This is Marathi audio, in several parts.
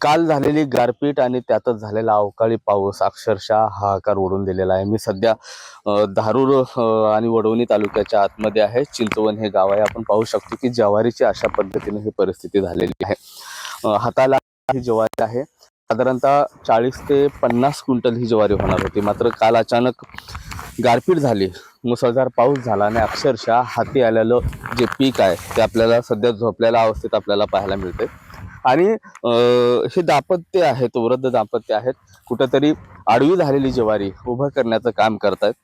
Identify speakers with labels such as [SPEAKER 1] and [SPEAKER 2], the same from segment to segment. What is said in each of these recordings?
[SPEAKER 1] काल झालेली गारपीट आणि त्यातच झालेला अवकाळी पाऊस अक्षरशः हाहाकार ओढून दिलेला आहे। मी सध्या धारूर आणि वडवणी तालुक्याच्या आतमध्ये आहे। चिंचवण हे गाव आहे। आपण पाहू शकतो की ज्वारीची अशा पद्धतीने ही परिस्थिती झालेली आहे। हाताला ही ज्वारी आहे, साधारणतः 40 ते 50 क्विंटल ही ज्वारी होणार होती। मात्र काल अचानक गारपीट झाली, मुसळधार पाऊस झाला आणि अक्षरशः हाती आलेलं जे पीक आहे ते आपल्याला सध्या झोपलेल्या अवस्थेत आपल्याला पाहायला मिळते। आणि हे दाम्पत्य आहेत, वृद्ध दाम्पत्य आहेत, कुठेतरी आडवी झालेली ज्वारी उभं करण्याचं काम करतायत।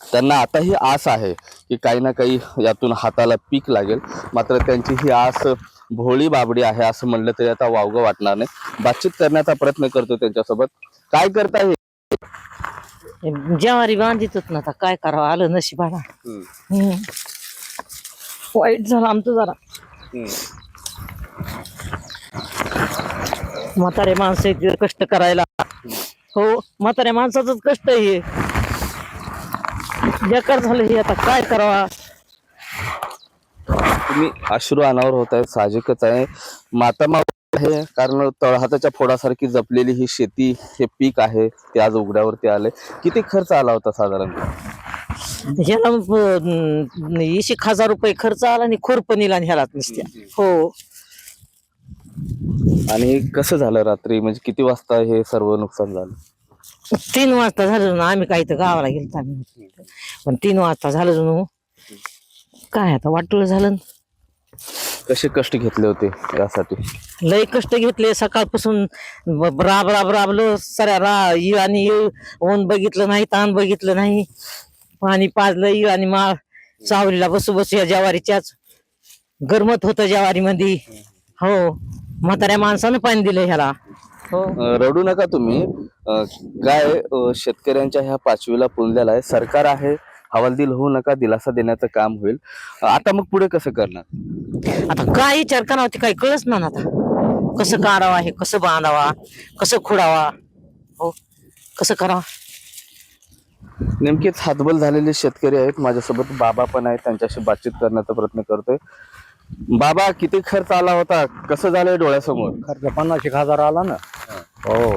[SPEAKER 1] त्यांना आता ही आस आहे की काही ना काही यातून हाताला पीक लागेल। मात्र त्यांची ही आस भोळी बाबडी आहे असं म्हणलं तरी आता वावगं वाटणार नाही। बातचीत करण्याचा प्रयत्न करतो त्यांच्यासोबत। काय करताय?
[SPEAKER 2] ज्वारी बांधित होत ना, आता काय करावं, आलं नशिबाला। वाईट झालं आमचं जरा। म्हातारे माणसं इतके कष्ट करायला, हो म्हाताऱ्या माणसाचंच कष्ट हे बेकार झालं हे, आता काय करावा।
[SPEAKER 1] तुम्ही अश्रू अनावर होत आहे, साहजिकच आहे। माता आहे, कारण तळहाताच्या फोडासारखी जपलेली ही शेती, हे पीक आहे ते आज उघड्यावरती आले। किती खर्च आला होता साधारणतः?
[SPEAKER 2] ह्याला 20,000 रुपये खर्च आला आणि खुरपणीला ह्याला नुसत्या। हो।
[SPEAKER 1] आणि कसं झालं रात्री, म्हणजे किती वाजता हे सर्व नुकसान झालं?
[SPEAKER 2] 3 वाजता झालं ना, आम्ही काही तर गावाला गेलो आम्ही, पण 3 वाजता झालं ना। काय आता वाटलं झालं।
[SPEAKER 1] कसे कष्ट घेतले होते यासाठी?
[SPEAKER 2] लय कष्ट घेतले, सकाळपासून राबलो साऱ्या आणि ऊन बघितलं नाही, ताण बघितलं नाही, पाणी पाजलं आणि माळ सावलीला बसू या ज्वारीच्याच गरमत होतं ज्वारी मध्ये। हो, म्हाताऱ्या माणसानं पाणी दिलं ह्याला। हो,
[SPEAKER 1] रडू नका तुम्ही। काय शेतकऱ्यांच्या ह्या पाचवीला पुंजलेला आहे, सरकार आहे, हवालदिल होऊ नका, दिलासा देण्याचं काम होईल। आता मग पुढे कसं करणार?
[SPEAKER 2] आता काय विचार करावा ते काही कळच ना आता, कसं करावा, हे कसं बांधावा, कसं खुडावा, हो कसं करावा।
[SPEAKER 1] नेमकेच हातबल झालेले शेतकरी आहेत माझ्यासोबत, बाबा पण आहेत, त्यांच्याशी बातचीत करण्याचा प्रयत्न करतोय। बाबा, किती खर्च आला होता, कसं झालंय डोळ्यासमोर?
[SPEAKER 3] खर्च 50,000 आला ना। हो,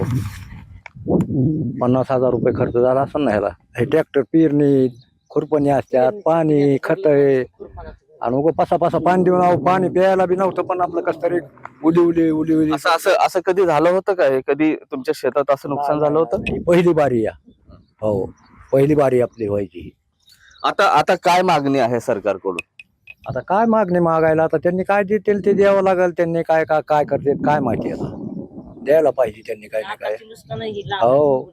[SPEAKER 3] 50,000 रुपये खर्च झाला असं ना ह्याला। हे ट्रॅक्टर, पेरणी, खुरपणी असतात, पाणी, खत आहे, आणि उगा पासा पाणी देऊन पाणी प्यायला बी नव्हतं, पण आपलं कसं तरी उली
[SPEAKER 1] असं कधी झालं होतं का? हे कधी तुमच्या शेतात असं नुकसान झालं होतं?
[SPEAKER 3] पहिली बारी या। हो, पहिली बारी आपली व्हायची।
[SPEAKER 1] आता काय मागणी आहे सरकारकडून?
[SPEAKER 3] आता काय मागणी मागायला, आता त्यांनी काय देतील ते द्यावं लागेल। त्यांनी काय करते काय माहिती, आता द्यायला पाहिजे त्यांनी काय ना काय। हो,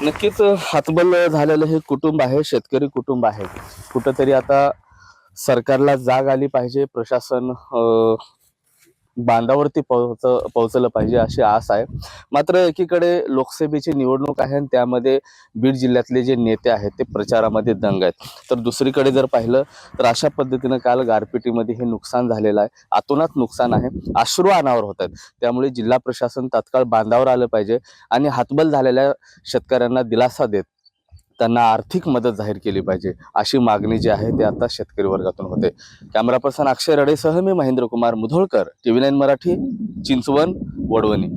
[SPEAKER 1] नक्कीच हातबल झालेलं हे कुटुंब आहे, शेतकरी कुटुंब आहे। कुठंतरी आता सरकारला जाग आली पाहिजे, प्रशासन बांधावरती पोहोचलं पाहिजे अशी आस आहे। मात्र एकीकडे लोकसभेची निवडणूक आहे आणि त्यामध्ये बीड जिल्ह्यातले जे नेते आहेत ते प्रचारामध्ये दंग आहेत। तर दुसरीकडे जर पाहिलं तर अशा पद्धतीनं काल गारपिटीमध्ये हे नुकसान झालेलं आहे, अतोनात नुकसान आहे, अश्रू अनावर होत आहेत। त्यामुळे जिल्हा प्रशासन तात्काळ बांधावर आलं पाहिजे आणि हातबल झालेल्या शेतकऱ्यांना दिलासा देत त्यांना आर्थिक मदत जाहीर केली पाहिजे, अशी मागणी जी आहे ती आता शेतकरी वर्गातून होते। कॅमेरा पर्सन अक्षय रडेसह मी महेंद्र कुमार मुधोळकर, TV9 मराठी, चिंचवण, वडवणी।